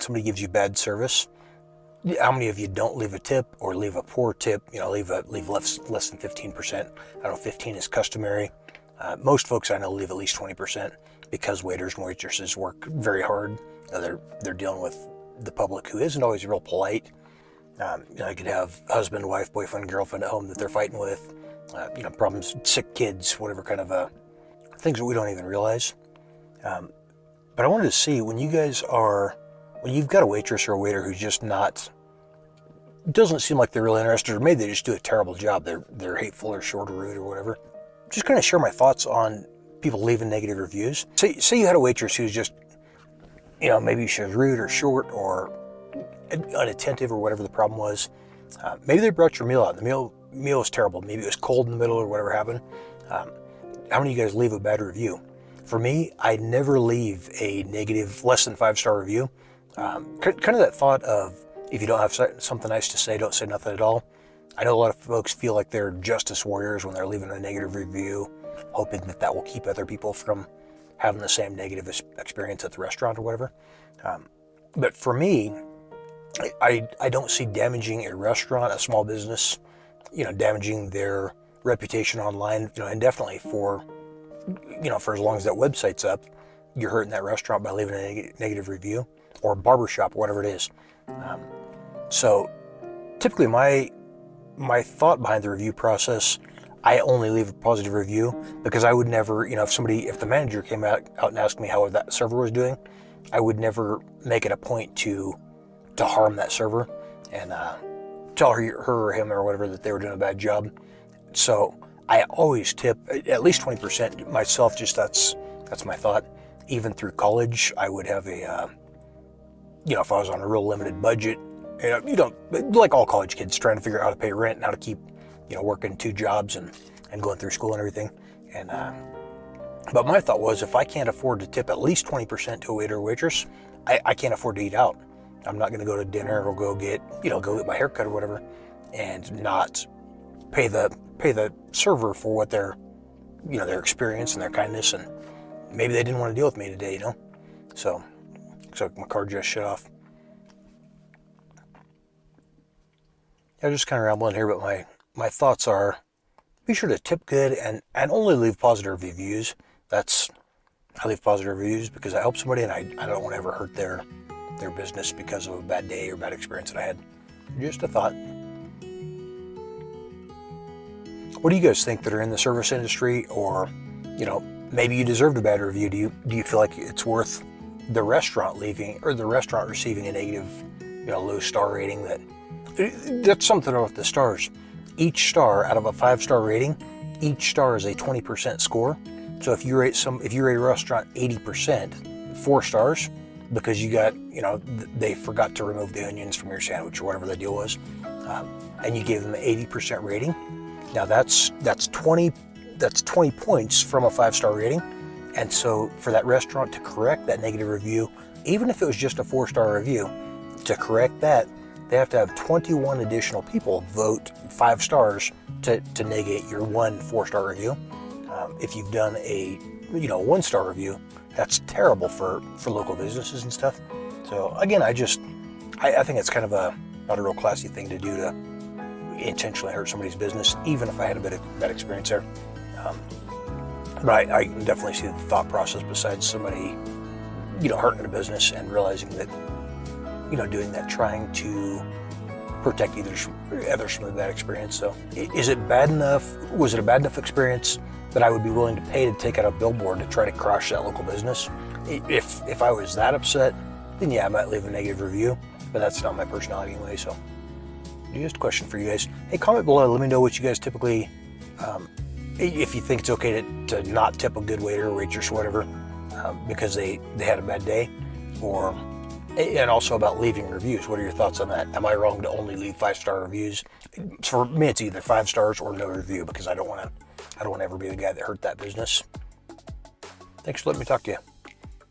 somebody gives you bad service, how many of you don't leave a tip or leave a poor tip? Leave less than 15%. I know 15 is customary. Most folks I know leave at least 20% because waiters and waitresses work very hard. They're dealing with the public who isn't always real polite. You could have husband, wife, boyfriend, girlfriend at home that they're fighting with. Problems, sick kids, whatever kind of things that we don't even realize. But I wanted to see when you've got a waitress or a waiter who's just doesn't seem like they're really interested, or maybe they just do a terrible job. They're hateful or short or rude or whatever. Just kind of share my thoughts on people leaving negative reviews. Say you had a waitress who's just, maybe she was rude or short or unattentive or whatever the problem was. Maybe they brought your meal out. The meal was terrible. Maybe it was cold in the middle or whatever happened. How many of you guys leave a bad review? For me, I never leave a negative, less than 5-star review. Kind of that thought of, if you don't have something nice to say, don't say nothing at all. I know a lot of folks feel like they're justice warriors when they're leaving a negative review, hoping that will keep other people from having the same negative experience at the restaurant or whatever. But for me, I don't see damaging a restaurant, a small business, damaging their reputation online, and definitely for as long as that website's up, you're hurting that restaurant by leaving a negative review, or a barbershop, whatever it is. So typically my thought behind the review process, I only leave a positive review because I would never, if the manager came out and asked me how that server was doing, I would never make it a point to harm that server and tell her or him or whatever that they were doing a bad job. So I always tip at least 20% myself. Just that's my thought. Even through college, I would have a, if I was on a real limited budget, like all college kids trying to figure out how to pay rent and how to keep, working 2 jobs and going through school and everything. And but my thought was, if I can't afford to tip at least 20% to a waiter or waitress, I can't afford to eat out. I'm not going to go to dinner or go get my hair cut or whatever, and not pay the server for what their experience and their kindness, and maybe they didn't want to deal with me today, So my car just shut off. I'm just kind of rambling here, but my thoughts are, be sure to tip good and only leave positive reviews. I leave positive reviews because I help somebody, and I don't want to ever hurt their business because of a bad day or bad experience that I had. Just a thought. What do you guys think that are in the service industry, or maybe you deserved a bad review? Do you feel like it's worth the restaurant leaving, or the restaurant receiving a negative, low star rating? That's something about the stars. Each star out of a 5-star rating, each star is a 20% score. So if you rate a restaurant 80%, 4 stars, because you got, they forgot to remove the onions from your sandwich or whatever the deal was, and you gave them an 80% rating. Now that's 20 points from a 5-star rating. And so for that restaurant to correct that negative review, even if it was just a 4-star review, to correct that, they have to have 21 additional people vote 5 stars to negate your 1 4-star review. If you've done a 1-star review, that's terrible for local businesses and stuff. So again, I think it's kind of not a real classy thing to do, to intentionally hurt somebody's business, even if I had a bad experience there. But I can definitely see the thought process besides somebody, hurting a business and realizing that, doing that, trying to protect others from a bad experience. So is it bad enough? Was it a bad enough experience that I would be willing to pay to take out a billboard to try to crush that local business? If I was that upset, then yeah, I might leave a negative review, but that's not my personality anyway. So just a question for you guys. Hey, comment below. Let me know what you guys typically, if you think it's okay to not tip a good waiter or waitress or whatever because they had a bad day, and also about leaving reviews. What are your thoughts on that? Am I wrong to only leave 5-star reviews? For me, it's either 5 stars or no review, because I don't want to ever be the guy that hurt that business. Thanks for letting me talk to you.